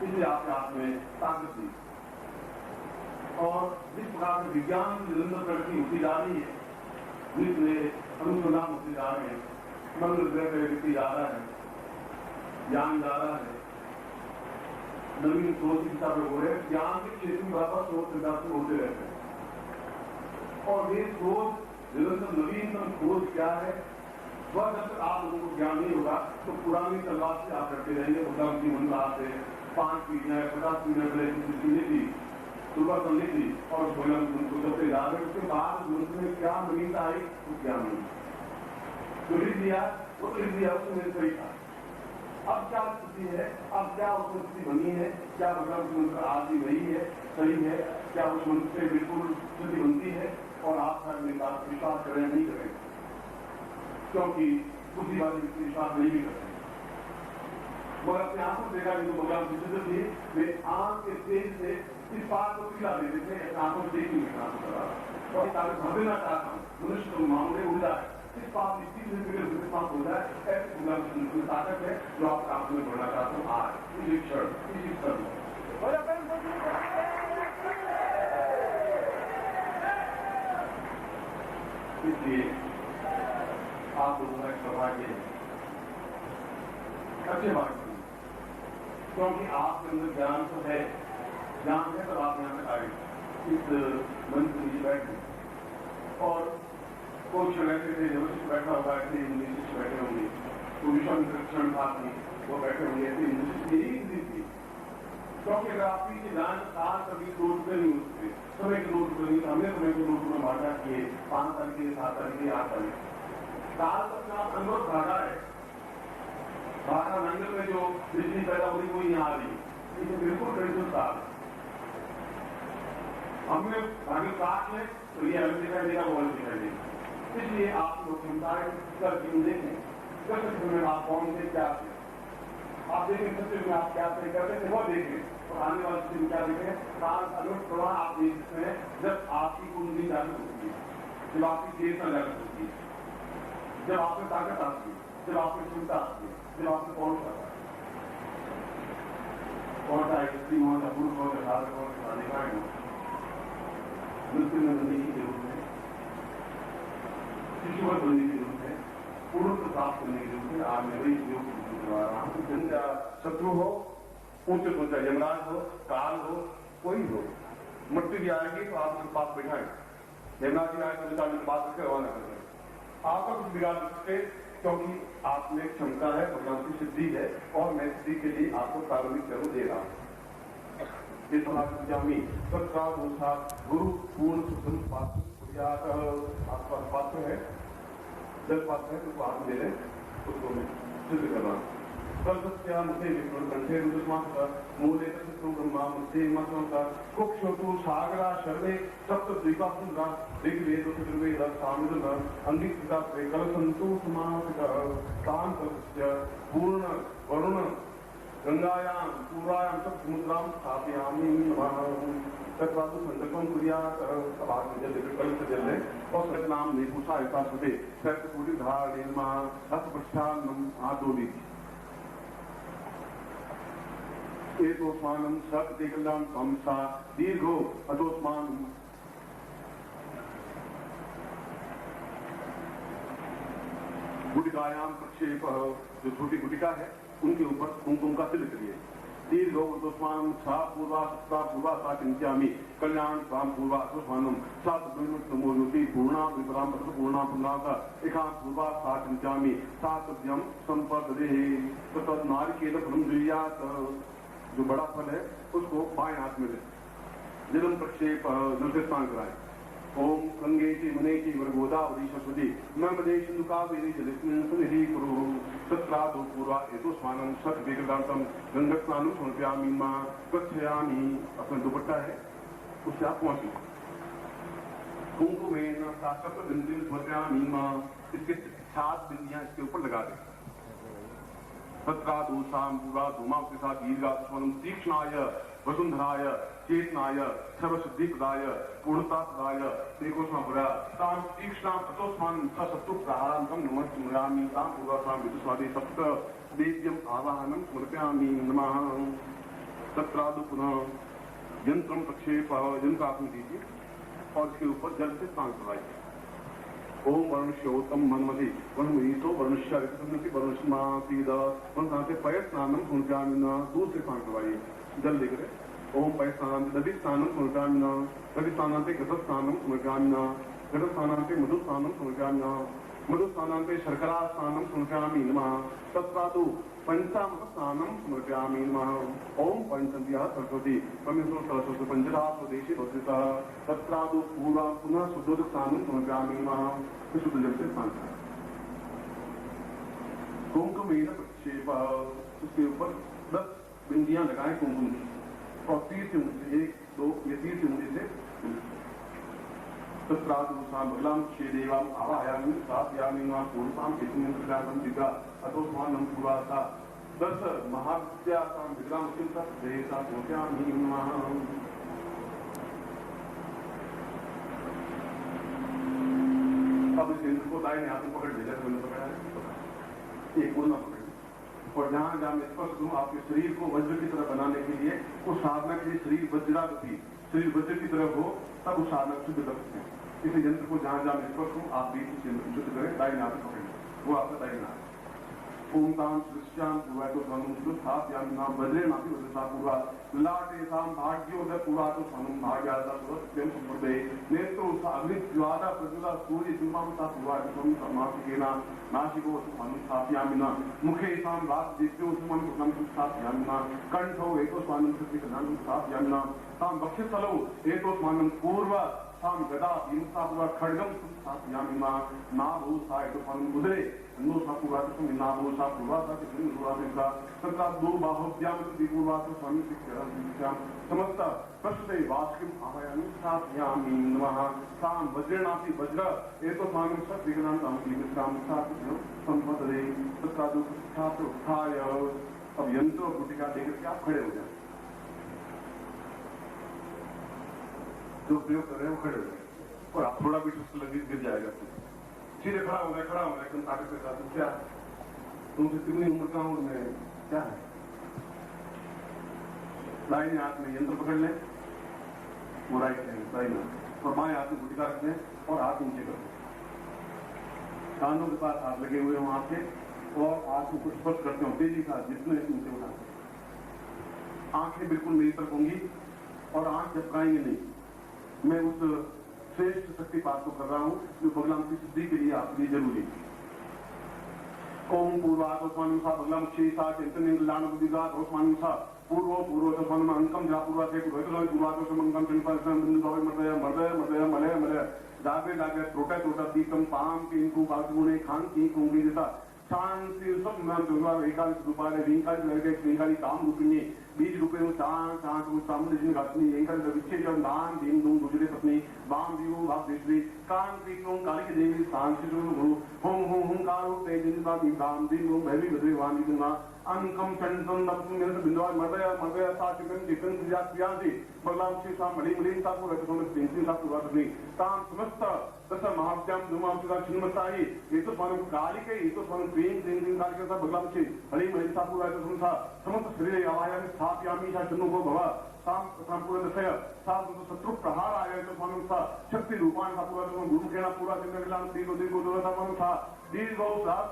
इसलिए आपके हाथ में ताकत दी। और जिस प्रकार से विज्ञान की निरंतर प्रगति होती जा रही है, जिसमें अनुसंधान होते जा रहे हैं, मंगल ग्रह पर व्यक्ति जा रहा है, ज्ञान जा रहा है, नवीन शोध की दिशा में हो रहे हैं, ज्ञान के क्षेत्र में वापस शोध सिद्धांत होते रहते हैं। और ये शोध निरंतर नवीनतम खोज क्या है, वह जब तक आप लोगों को ज्ञान नहीं होगा तो पुरानी तलवार से आप करते रहेंगे। भगवान की मन बात है 5 पीढ़ियां 50 पीढ़ियां पहले थी, दुर्गा करनी थी और उनको सबसे याद है। उसके बाद मनुष्य में क्या नवीनता आई वो क्या नहीं, जो लिख दिया वो लिख दिया, उसमें सही था। अब क्या स्थिति है, अब क्या उसमें स्थिति बनी है, क्या भगवान की मंत्र आज भी वही है, सही है, क्या उस मंत्र से बिल्कुल स्थिति बनती है। और आप हर मेरी बात विश्वास करें नहीं करें, क्योंकि बुद्धि वाले व्यक्ति विश्वास नहीं भी करते। मगर अपने आंखों से देखा कि जो भगवान की सिद्ध थी, वे आंख के तेज से इस बात को खिला देते थे, ऐसे आंखों से देखने में काम करा। और ताकत भरना चाहता हूँ, मनुष्य को मामले उल्टा है, इस बात इस चीज से पास हो जाए, ऐसे भगवान की ताकत है जो आप आंख में बढ़ना चाहते हो आज इसी क्षण इसी क्षण में। इसलिए आप लोगों का सौभाग्य है, अच्छे बात, क्योंकि आपके अंदर ज्ञान तो है, ज्ञान है तब आप यहाँ तक आए इस मंच में नीचे बैठे। और कोई क्षण ऐसे थे जब बैठा होगा, ऐसे शिष्य बैठे होंगे, तो विश्वामित्र था वो बैठे होंगे, ऐसे यही थी। क्योंकि अगर आप पीछे जान साल कभी 2 रुपये नहीं होते, समय के 2 रुपये नहीं, हमने समय को 2 रुपये बांटा किए, 5 साल के 7 साल के 8 साल साल अपना अनुभव भागा है। भाटा मंडल में जो बिजली पैदा हुई वो यहाँ आ रही, इसे बिल्कुल ट्रेडिशनल साथ हमने अगर साथ में तो ये अलग दिखाई देगा, वो अलग दिखाई देगा। इसलिए आप लोग क्षमताएं कर जीवन देखें, सत्य में आप कौन से क्या थे, आप देखें सत्य में आप क्या करते थे वो देखें, और आने वाले दिन क्या देखें, काल अनुट प्रवाह आप देख सकते हैं। जब आपकी कुंडली जागृत होती है, जब आपकी चेतना जागृत होती है, जब आप में ताकत आती है, जब आप में क्षमता आती है, जब आप में कौन सा स्त्री हो या पुरुष हो या साधक हो या अधिकारी हो, मृत्यु में बनने की जरूरत है, शिशुवत बनने की जरूरत है, पूर्णत्व प्राप्त करने की जरूरत है। आज मैं वही योग करवा रहा हूँ। जिनका शत्रु हो, ऊंचे सोचा यमराज हो, काल हो, कोई हो, मृत्यु भी आएगी तो आप उसके पास बैठाएं, यमराज जी आए तो विचार में बात करके रवाना करें, आपका कुछ बिगाड़ सकते, क्योंकि आप में क्षमता है, भगवान की सिद्धि है, और मैं सिद्धि के लिए आपको प्रारंभिक जरूर दे रहा हूं। ये समाजामी सत्ता गुरु पूर्ण सुखम पात्र आपका पात्र है, जल पात्र है, उसको हाथ दे दें, उसको मैं सिद्ध कर रहा हूं। कल्पस्या मुझे विष्णु कंठे रुद्रमास मूले तत्व ब्रह्मा मुझे मसंता कुक्षोतु सागरा शर्वे सप्त द्वीपा सुंदरा ऋग्वेद चतुर्वेद सामवेद अंगिता से कलसंतो समासिता कांतस्य पूर्ण वरुण गंगायां पूरायां सब समुद्रां स्थापयामि नमः तत्वादु संकल्पं कुर्यात्। अब आप जल कल से जल लें और सतनाम ने पूछा ऐसा सुधे सत्य पूरी धार निर्मा हस्त पश्चान आदोली एतोस्मानं सत्य कल्याण कंसा दीर्घो अतोस्मान गुटिकायाम प्रक्षेप, जो छोटी गुटिका है उनके ऊपर कुमकुम का तिलक करिए। दीर्घो अतोस्मान सा पूर्वा सत्ता पूर्वा सा चिंत्यामि कल्याण राम पूर्वा अतोस्मानम सात ब्रह्मोति पूर्णा विपराम पूर्णा पुण्यका एकांत पूर्वा सा चिंत्यामि सातव्यम संपदे तत् नारिकेल फलम जुयात, जो बड़ा फल है उसको बाएं हाथ में ले जलम प्रक्षेप जल से स्नान कराए। ओम गंगे की मने की वर्गोदावरी सरस्वती नर्मदे सिंधु कावेरी जलेस्मिन् सन्निधि कुरु सत्रादो पूर्वा हेतु स्नानं सत वेगदांतम गंगा स्नानं समर्पयामि मां गच्छयामि। अपना दुपट्टा है उससे आप पहुंचे कुंकुमेन सात बिंदु समर्पयामि मां, इसके 7 बिंदियां इसके ऊपर लगा दें। सत्रादो साम पूर्वा धूमा के साथ दीर्घा स्मरण तीक्ष्णाय वसुंधराय चेतनाय सर्वसिद्धिप्रदाय पूर्णताप्रदाय श्रीकृष्णपुरा तां तीक्ष्णां अतोस्मान् सत्तु प्रहारान्तं नमस्यामि तां पूर्वासां विदुस्वादे सप्त देव्यम् आवाहनं समर्पयामि नमः। तत्रादु पुनः यंत्रम प्रक्षेप, यंत्र आपने दीजिए और इसके ऊपर जल से स्नान करवाइए। ओम वर्णश्योतम मनमति वर्णमीतो वर्णश्य वर्णस्मा पीद वर्ण से पैर स्नानम समर्पयामि न, दूध से स्नान करवाइए, जल लेकर ओम पैर स्नान नदी स्नानम समर्पयामि न, नदी स्नानांते घट स्नानम समर्पयामि न, घट स्नानांते मधु स्नानम समर्पयामि न, मधु स्नानांते शर्करा स्नानम समर्पयामि नमः। तत्रादु पंचामृत स्नानम समर्पयामि नमः। ओम पंचन्द्रियः सरस्वती परमेश्वर सरस्वती पंचधा स्वदेशी भद्रता तत्रादु पूर्वा पुनः शुद्धोदक स्नानम समर्पयामि नमः। शुद्ध जल से स्नान करें। कुंकुमेन प्रक्षेप, उसके ऊपर 10 बिंदियां लगाएं कुंकुम की और तीर से मुझे 1 2 ये तीर से मुझे से तत्रादु सामग्राम क्षेदेवाम आवाहयामि स्थापयामि मा पूर्वां इतिमंत्रगानं दिगा अतोस्मानं पूर्वासा 10 महाविद्यासां विग्राम चिंता देसा समर्पयामि नमः। अब इस यंत्र को दाहिने हाथ में पकड़ लीजिए, मैंने पकड़ा है, एक बोलना पकड़ और जहां जहां मैं स्पष्ट दूं आपके शरीर को वज्र की तरह बनाने के लिए उस साधना के लिए शरीर वज्रागति, शरीर वज्र की तरफ हो तब उस साधना शुद्ध कर सकते हैं। इस यंत्र को जहां जहां मैं स्पष्ट हूं आप भी इस यंत्र शुद्ध करें, दाहिने हाथ में पकड़ें, वो आपका दाहिना हाथ। ओम ताम सृष्टाम पूर्वा तो स्वानुम स्थापयामि नाम वज्रेणापि वज्रसा पूर्वा लाटेसां भाग्योदय पूर्वा तो स्वानुम भाग्यादा सत्यं संप्रदे नेत्रो अग्निज्वाला प्रज्वला सूर्य जुमामता पूर्वा तो समासिकेना नासिको स्वानुम स्थापयामि न मुखे सां रात दिव्यो स्वानुम स्वानुम स्थापयामि न कंठो एको स्वानुम सत्यं स्थापयामि न तां वक्षस्थलो एको स्वानुम पूर्वा साम गदा भीमसा पूरा खड़गम यामी मां ना भू साय तो फन उदरे नो सा पूरा तो ना भू सा पूरा था कि दिन पूरा दिन का संता दो बाहुभ्याम दिपूर्वा तो स्वामी शिक्षण विचार समस्त प्रश्ने वास्किम आयामी साथ यामी नमः साम वज्रनाथी वज्र ये तो स्वामी सब विज्ञान का विश्राम साथ संपदे संता दो छात्र उठाय अब यंत्र और गुटिका लेकर के आप खड़े हो जाए जो प्रयोग कर रहे हैं वो खड़े हो जाए और आप थोड़ा भी सुस्त लगे गिर जाएगा सीधे खड़ा हो गया एकदम ताकत के साथ क्या तुमसे कितनी उम्र का हूं मैं क्या है दाहिने हाथ में यंत्र पकड़ लें वो राइट हैंड दाहिना और बाएं हाथ में गुटिका रख दें और हाथ नीचे कर दें कानों के पास हाथ लगे हुए हों आपके और हाथ को कुछ स्पर्श करते हो तेजी का जितने नीचे उठाते आंखें बिल्कुल मेरी तरफ होंगी और आंख झपकाएंगे नहीं मैं उस श्रेष्ठ शक्तिपात को कर रहा हूं जो बगलाम की सिद्धि के लिए आपके लिए जरूरी है ओम पूर्वात्मानुसा बगलाम शेषा चिंतन बुद्धिगा पूर्व तस्मान अंकम जा पूर्वा से पूर्वात्मकम मर्दय मलय जागे जागे त्रोटा दीकम पाम की गुणे खान की कुंगी जैसा शांति सब एकादश रूपाने रींकाली काम रूपिणी बीज रूपे सामने घातनी एकादश विच्छेद दान दीन दूं गुजरे पत्नी वाम दीवो भाव देशरी कान की काली की देवी शांति होम होम हुंकारो तेजिन दाम दीन दूं भैवी बद्री वाणी दूंगा अंकम चंदन दम बिंदुआ मर्दया सा चिकन क्रियासी बगलाम से सा मणि मलिनता को रखने पेंसिल का पूरा करनी काम समस्त तथा महाव्याम धूमांशा छिन्नमताई ये तो स्वामी कालिके ये तो स्वामी प्रेम कालिका बगलाम से हरि मलिनता पूरा करना समस्त शरीर आवायामी स्थापयामी सा चन्नु को भवा साम पूरा दशय साम शत्रु प्रहार आया तो स्वामी सा शक्ति रूपान का पूरा गुरु केना पूरा चंद्रलाम दीर्घ था दीर्घ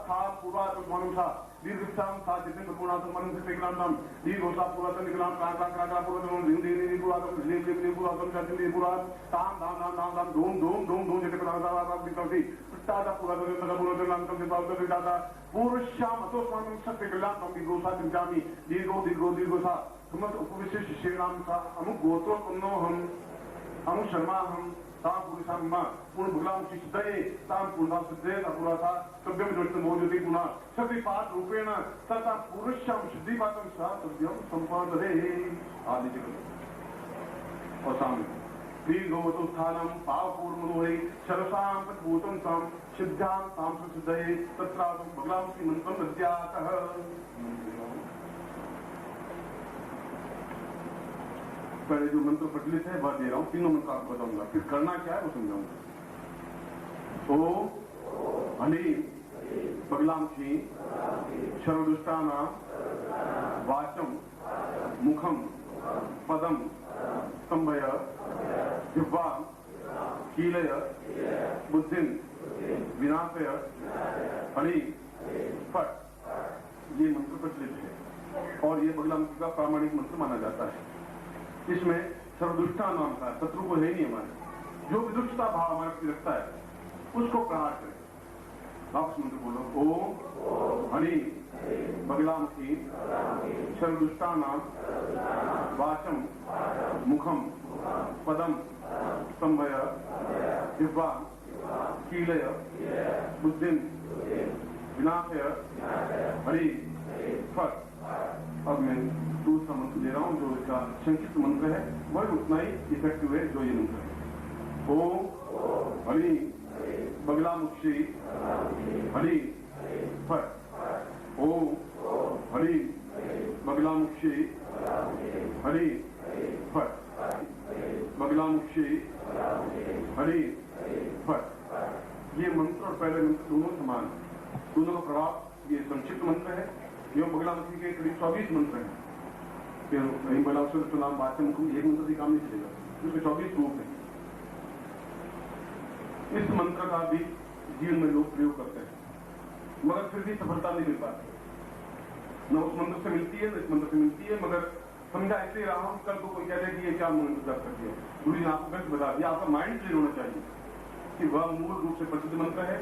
था पूरा तो स्वामी सा दीर्घाम सा जितने पूरा तो मन से निकलाम दीर्घ सा पूरा तो निकलाम का पूरा तो दिन पूरा तो दिन पूरा तो दिन पूरा ताम दाम दाम दाम दाम धूम धूम धूम धूम जितने पूरा निकलती टाटा पूरा तो पूरा तो नाम से पाल तो टाटा पूर्वश्याम तो स्वामी सत्य कल्याण हम दीर्घोसा चिंतामी दीर्घोसा समस्त उपविशेष श्रीराम का अमुक गोत्रो पुन्नो हम शर्मा हम ताम पुरुषाम पूर्ण भगलाम सिद्धये ताम पूर्णा सिद्धे पूरा था सभ्यम जोड़ते मोजती पुनः शक्तिपात रूपेण तथा पुरुषाम सिद्धिपातम सा सभ्यम संपादने आदि जगत और सामने दीर्घवतु स्थानम पावपूर्वमनोहरि शरसाम तद्भूतम ताम सिद्धाम ताम सिद्धये तत्र भगलाम की मंत्रम प्रत्यातः पहले जो मंत्र प्रचलित है वह दे रहा हूं तीनों मंत्र आपको बताऊंगा फिर करना क्या है वो समझाऊंगा ओ हली बगलाम की सर्वदुष्टाना वाचम मुखम पदम स्तंभय जिह्वा कीलय बुद्धिं विनाशय हरि फट ये मंत्र प्रचलित है और ये बगलाम का प्रामाणिक मंत्र माना जाता है इसमें सर्वदुष्टा नाम का शत्रु को है नहीं हमारे जो भी दुष्टता भाव हमारे प्रति रखता है उसको प्रहार करें वापस मंत्र बोलो ओम हरि बगलाम की सर्वदुष्टा नाम वाचम मुखम पदम स्तंभय जिह्वा कीलय बुद्धिं विनाशय हरि फट अब मैं दूसरा मंत्र दे रहा हूं जो इसका संक्षिप्त मंत्र है वह उतना ही इफेक्टिव है जो ये मंत्र है ओम हरि बगलामुखी हरि फट ओम हरि बगलामुखी हरि फट बगलामुखी हरि फट ये मंत्र और पहले मंत्र दोनों समान है दोनों का प्रभाव ये संक्षिप्त मंत्र है ये बगलामुखी के करीब 24 मंत्र हैं फिर बगलामुखी तो नाम वाचन एक मंत्र से काम नहीं चलेगा उसके 24 रूप है इस मंत्र का भी जीवन में लोग प्रयोग करते हैं मगर फिर भी सफलता नहीं मिल पाती न उस मंत्र से मिलती है न इस मंत्र से मिलती है मगर समझा ऐसे रहा हूं कल को कोई कह रहे कि ये क्या मंत्र कर सकते हो गुरु ने आपको गलत बता दिया आपका माइंड क्लियर होना चाहिए कि वह मूल रूप से प्रसिद्ध मंत्र है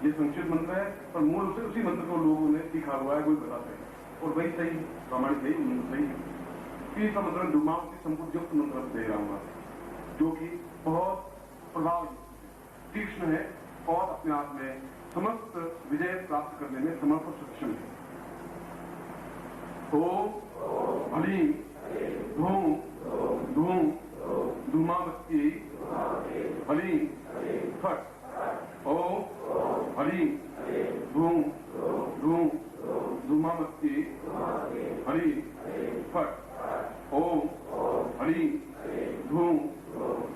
ये संक्षिप्त मंत्र है और मूल रूप से उसी मंत्र को लोगों ने सीखा हुआ है कोई बताते हैं और वही सही प्रामाणिक सही मंत्र सही है तीसरा मंत्र डुमाओं की संपूर्ण युक्त मंत्र दे रहा हूँ जो कि बहुत प्रभाव युक्त है, तीक्ष्ण है और अपने आप में समस्त विजय प्राप्त करने में समर्थ और सक्षम है। ओम हलीम धूम धूम धूमावती हलीम फट। ओम हलीम धूम धूम धूमावती हलीम फट। ओम हलीम धूम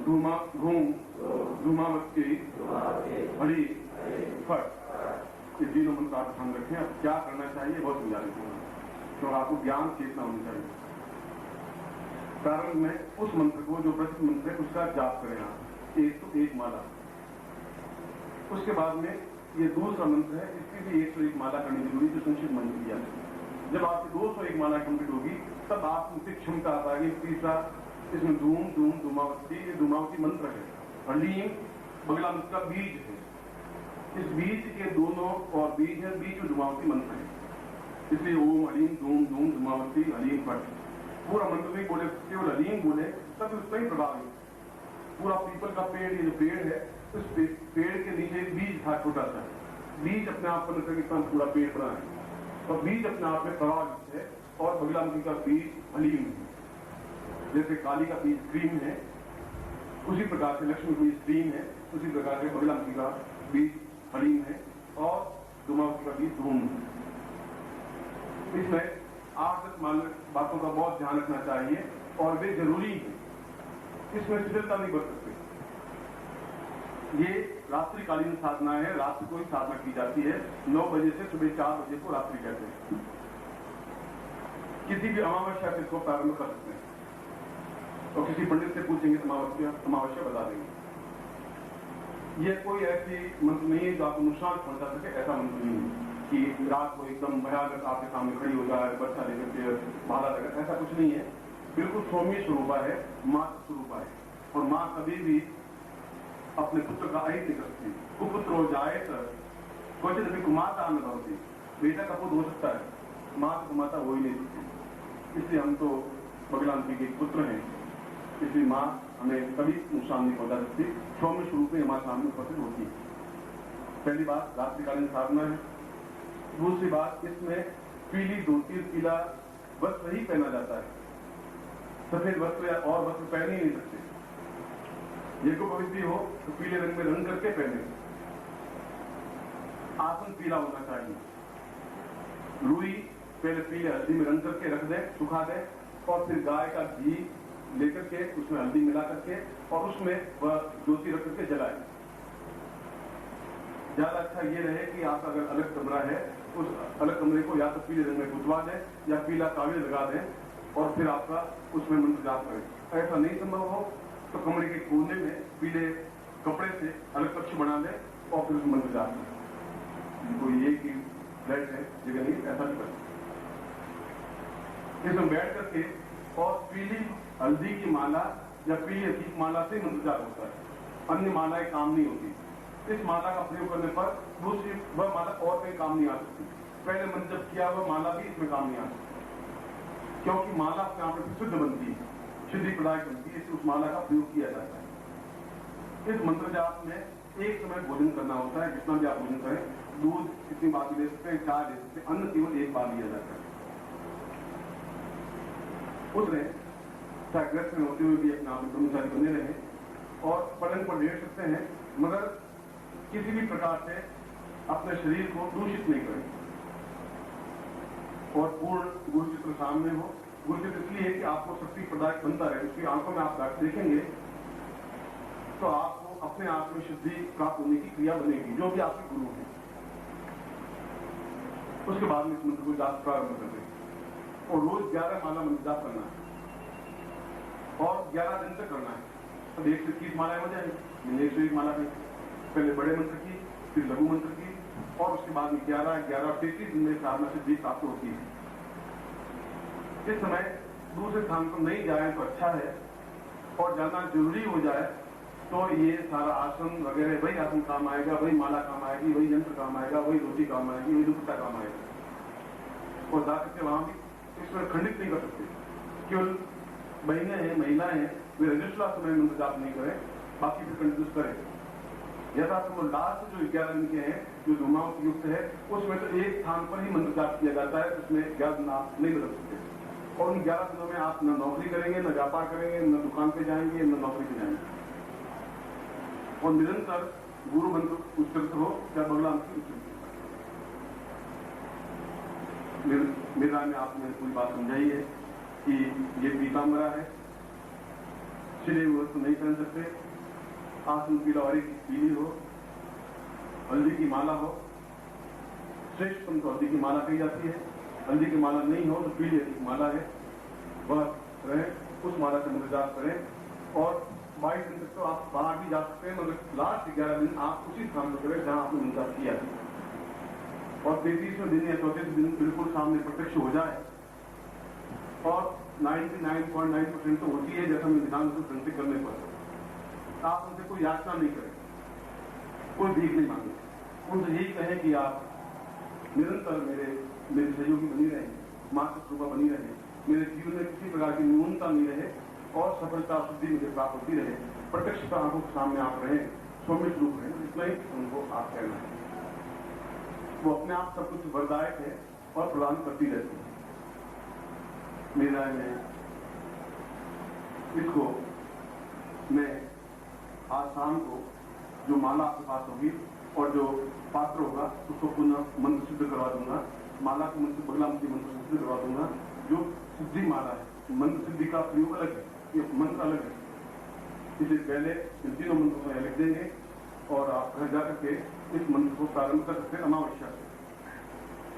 धूमा धूम धूमावती हलीम फट। ये तीनों मंत्र आप ध्यान रखें। अब क्या करना चाहिए बहुत समझा देता हूँ, तो आपको ज्ञान चेतना होनी चाहिए। प्रारंभ में उस मंत्र को जो प्रसिद्ध मंत्र है उसका जाप करें आप, एक तो एक माला। उसके बाद में ये दूसरा मंत्र है, इसकी भी 101 माला करनी जरूरी, जो संक्षिप्त मंत्र किया है। जब आपकी 201 माला कंप्लीट होगी तब आप उनसे क्षमता आ पाएगी। तीसरा इसमें धूम धूम धूमावती, ये धूमावती मंत्र है। हलीम बगला मंत्र का बीज है, इस बीज के दोनों और बीज है, बीज में धूमावती मंत्र है, इसलिए ओम हलीम धूम धूम धूमावती हलीम फट। पूरा मंत्र नहीं बोले, केवल हलीम बोले तब उसका ही प्रभाव है। पूरा पीपल का पेड़, ये जो पेड़ है, उस पेड़ के नीचे एक बीज था, छोटा सा बीज अपने आप पर लगता है कि पूरा पेड़ बना है, और बीज अपने आप में प्रभाव है। और बगला मुखी का बीज हलीम है, जैसे काली का बीज क्रीम है, उसी प्रकार से लक्ष्मी का बीज क्रीम है, उसी प्रकार से बगला मुखी का बीज हलीम है, और धूमावती का बीज धूम है। इसमें 8-10 बातों का बहुत ध्यान रखना चाहिए और वे जरूरी है, इसमें शिथिलता नहीं बरत सकते। ये रात्रिकालीन साधना है, रात्रि को ही साधना की जाती है। 9 बजे से सुबह 4 बजे को रात्रि कहते हैं। किसी भी अमावस्या से इसको प्रारंभ कर सकते हैं, और किसी पंडित से पूछेंगे अमावस्या बता देंगे। यह कोई ऐसी मंत्र नहीं है जो आपको नुकसान पहुंचा सके, ऐसा मंत्र नहीं है कि रात को एकदम भयानक आपके सामने खड़ी हो जाए, बच्चा लेकर के भाला लगे, ऐसा कुछ नहीं है। बिल्कुल सौम्य स्वरूपा है, मातृ स्वरूपा है, और माँ कभी भी अपने पुत्र का अहित नहीं करती। कुपुत्र हो जाए तो क्वचित भी कुमाता न भवती, बेटा का पुत्र हो सकता है, माँ की कुमाता हो ही नहीं सकती। इसलिए हम तो भगवान जी के पुत्र हैं, इसलिए माँ हमें कभी नुकसान नहीं पहुंचा सकती। सौम्य स्वरूप में हमारे सामने उपस्थित होती है। पहली बात रात्रिकालीन साधना है। दूसरी बात, इसमें पीली धोती, पीला वस्त्र ही पहना जाता है, सफेद वस्त्र या और वस्त्र पहन ही नहीं सकते। ये को पवित्र हो तो पीले रंग में रंग करके पहने। आसन पीला होना चाहिए। रुई पहले पीले हल्दी में रंग करके रख दे, सुखा दे, और फिर गाय का घी लेकर के उसमें हल्दी मिला करके और उसमें वह ज्योति रख करके जलाए। ज्यादा अच्छा ये रहे कि आपका अगर अलग कमरा है, उस अलग कमरे को या तो पीले रंग में पुतवा दें या पीला कागज लगा दें, और फिर आपका उसमें मंत्र जाप करें। ऐसा नहीं संभव हो तो कमरे के कोने में पीले कपड़े से अलग कक्ष बना दें और फिर उसमें मंत्र जाप करें। कोई ये कि फ्लैट है जगह नहीं, ऐसा नहीं करें। इसमें बैठ करके और पीली हल्दी की माला या पीली हल्दी की माला से मंत्र जाप होता है, अन्य मालाएं काम नहीं होती। इस माला का प्रयोग करने पर दूसरी वह माला और कहीं काम नहीं आ सकती। पहले मंत्र जब किया वह माला भी इसमें काम नहीं आ सकती, क्योंकि माला अपने आप में शुद्ध बनती है, शुद्धि प्रदायक बनती है, इसलिए उस माला का प्रयोग किया जाता है। इस मंत्र जाप में एक समय भोजन करना होता है, जितना भी आप भोजन करें, दूध कितनी बार ले सकते हैं, चाय ले सकते हैं, अन्न केवल एक बार लिया जाता है। उसमें ग्रस्त में होते हुए भी अपने आप में ब्रह्मचारी बने रहे और पलंग पर लेट सकते हैं, मगर किसी भी प्रकार से अपने शरीर को दूषित नहीं करें, और पूर्ण गुरुचित्र सामने हो। गुरुचित्र इसलिए कि आपको शक्ति प्रदायक बनता रहे, उसकी आंखों में आप देखेंगे तो आपको अपने आप में शुद्धि प्राप्त होने की क्रिया बनेगी, जो भी आपके गुरु हैं। उसके बाद में इस मंत्र को जाप प्रारंभ कर दें, और रोज 11 माला मंत्र जाप करना है, और 11 दिन तक करना है। अब 121 मालाएं हो जाएंगी, 101 माला की पहले बड़े मंत्र की, फिर लघु मंत्र की, और उसके बाद में 11 33 दिन में साधना सिद्धि प्राप्त होती है। इस समय दूसरे स्थान पर नहीं जाए तो अच्छा है, और जाना जरूरी हो जाए तो ये सारा आसन वगैरह वही आसन काम आएगा, वही माला काम आएगी, वही यंत्र काम आएगा, वही रोटी काम आएगी, वही दुपट्टा काम आएगा। और जाकर के वहां भी इसमें खंडित नहीं कर सकते। केवल बहनें हैं, महिलाएं हैं, वे रजिस्ट्रा समय मंत्र जाप नहीं करें, बाकी फिर कंटिन्यूस करें। यथा वो लास्ट जो 11 दिन के हैं, जो धूमावत युक्त है, उसमें तो एक स्थान पर ही मंत्र जाप किया जाता है, उसमें 11 दिन आप नहीं बदल सकते। और उन 11 दिनों में आप न नौकरी करेंगे, न व्यापार करेंगे, न दुकान पे जाएंगे, न नौकरी पे जाएंगे। और निरंतर गुरु मंत्र उच्चरित हो या बगला की उच्चरित। मेरा में आपने पूरी बात समझाई है कि ये पीताम्बरा है, सिले हुए वस्त्र नहीं पहन सकते, आसन पीला और पीली हो, हल्दी की माला हो, श्रेष्ठ तो हल्दी की माला कही जाती है, हल्दी की माला नहीं हो तो पीली हल्दी की माला है, वह रहे, उस माला से मंत्र जाप करें। और 22 दिन तक तो आप बाहर भी जा सकते हैं, मगर लास्ट 11 दिन आप उसी स्थान पर करें जहां आपने मंत्र जाप किया है। और 33वें दिन या 34वें दिन बिल्कुल सामने प्रत्यक्ष हो जाए, और 99.9% तो होती है, जैसा मैं विधान से करने पर आप उनसे कोई याचना नहीं करें, कोई भीख नहीं मांगे, उनसे यही कहें कि आप निरंतर मेरे सहयोगी बनी रहे, मात्र कृपा बनी रहे, मेरे जीवन में किसी प्रकार की न्यूनता नहीं रहे, और सफलता शुद्धि मुझे प्राप्त होती रहे, प्रत्यक्षता आंखों के सामने आप रहें, सौम्य रूप रहें, इतना ही उनको आप कहना है। वो अपने आप सब कुछ वरदायक है और प्रदान करती रहती है। मेरा में इसको मैं आज शाम को जो माला आपके पास होगी और जो पात्र होगा उसको पुनः मंत्र सिद्ध करवा दूंगा, माला के मंत्र बगला मुखी मंत्र सिद्ध करवा दूंगा। जो सिद्धि माला है, मंत्र सिद्धि का प्रयोग अलग है, ये मंत्र अलग है। इससे पहले इन तीनों मंत्रों को लिख देंगे और आप घर जाकर के इस मंत्र को प्रारंभ कर सकते अमावस्या से,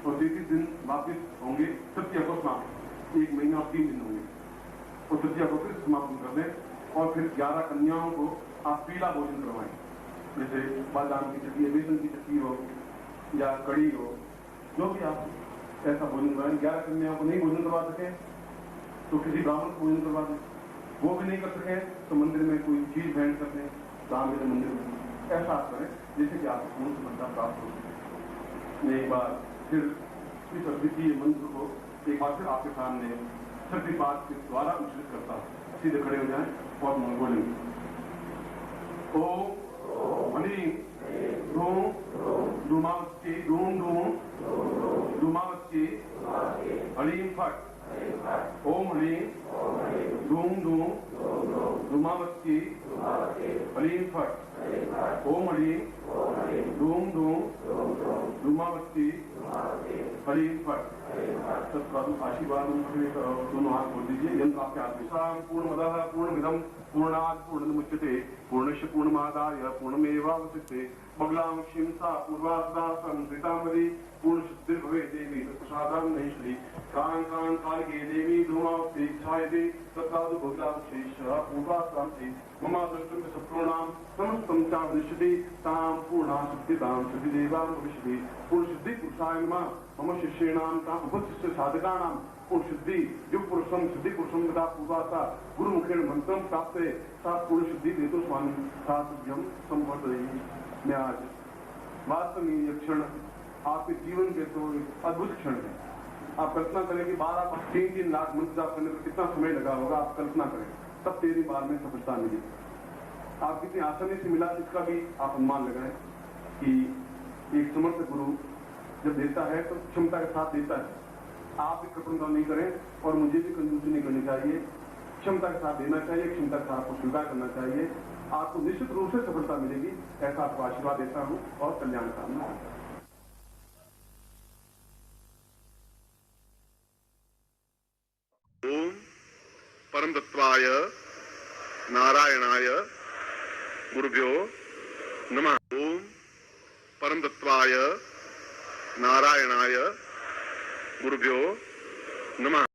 और 33 दिन वापिस होंगे तृतीया को समाप्त, 1 महीना और 3 दिन होंगे, और तृतीया को फिर समापन कर दें। और फिर 11 कन्याओं को आप पीला भोजन करवाएं, जैसे बादाम की चटनी, बेसन की चटनी हो या कड़ी हो, जो भी आप ऐसा भोजन करवाएं। 11 कन्याओं को नहीं भोजन करवा सके तो किसी ब्राह्मण को भोजन करवा दें, वो भी नहीं कर सके तो मंदिर में कोई चीज भेंट कर दें, दान में मंदिर में ऐसा आप करें जिससे कि आपको पूर्ण सफलता प्राप्त हो सके। मैं एक बार फिर इस अद्वितीय मंत्र को एक बार फिर आपके सामने शक्तिपात के द्वारा उच्चरित करता हूं। सीधे खड़े हो जाएं और बोलेंगे। ओम हनीम धूम धूमावती धूम धूम धूमावती हलीम फट। ओम हनीम धूम धूम धूमावती हलीम फट। ओम हनीम धूम धूम धूमावती हलीम फट। आशीर्वाद दोनों हाथ बोल दीजिए। यंत्र आपके हाथ में। पूर्णमदः पूर्णमिदं पूर्णात् पूर्णमुच्यते पूर्णस्य पूर्णमादाय पूर्णमेवावशिष्यते। बगलां क्षीं सा पूर्वा सदा संकृतामदि पूर्णशुद्धिर् भवेत् देवी तत्प्रसादां नैश्री। कां कां कालके देवी धूमावती छायते तत्साधु बगलां शेषः पूर्वासां चे मम दृष्टं शत्रूणां समस्तं चावनिष्यति तां पूर्णां शुद्धिदां शुद्धिदेवां भविष्यति। पूर्णशुद्धि पुरुषाय नमः। मम शिष्याणां तां उपशिष्य साधकानां पूर्ण शुद्धि युग पुरुषम सिद्धि पुरुषम तथा पूर्वासा गुरुमुखेण मंत्रम प्राप्त सा पूर्ण शुद्धि देतो स्वामी साध्यम संवर्धयति। मैं आज वास्तव में यह क्षण आपके जीवन के तो अद्भुत क्षण है। आप कल्पना करें कि 3 लाख मंत्र जाप करने पर कितना समय लगा होगा। आप कल्पना करें, तब 13 बार में सफलता मिली। आप कितनी आसानी से मिला इसका भी आप अनुमान लगाएं कि एक समर्थ गुरु जब देता है तो क्षमता के साथ देता है। आप भी कृपणता नहीं करें और मुझे भी कंजूसी नहीं करनी चाहिए। क्षमता के साथ देना चाहिए, क्षमता के साथ आपको स्वीकार करना चाहिए। आपको निश्चित रूप से सफलता मिलेगी, ऐसा आपको आशीर्वाद देता हूं और कल्याण कामना। ओम परम तत्वाय नारायणाय गुरुभ्यो नमः। ओम परम तत्वाय नारायणाय गुरुभ्यो नमः।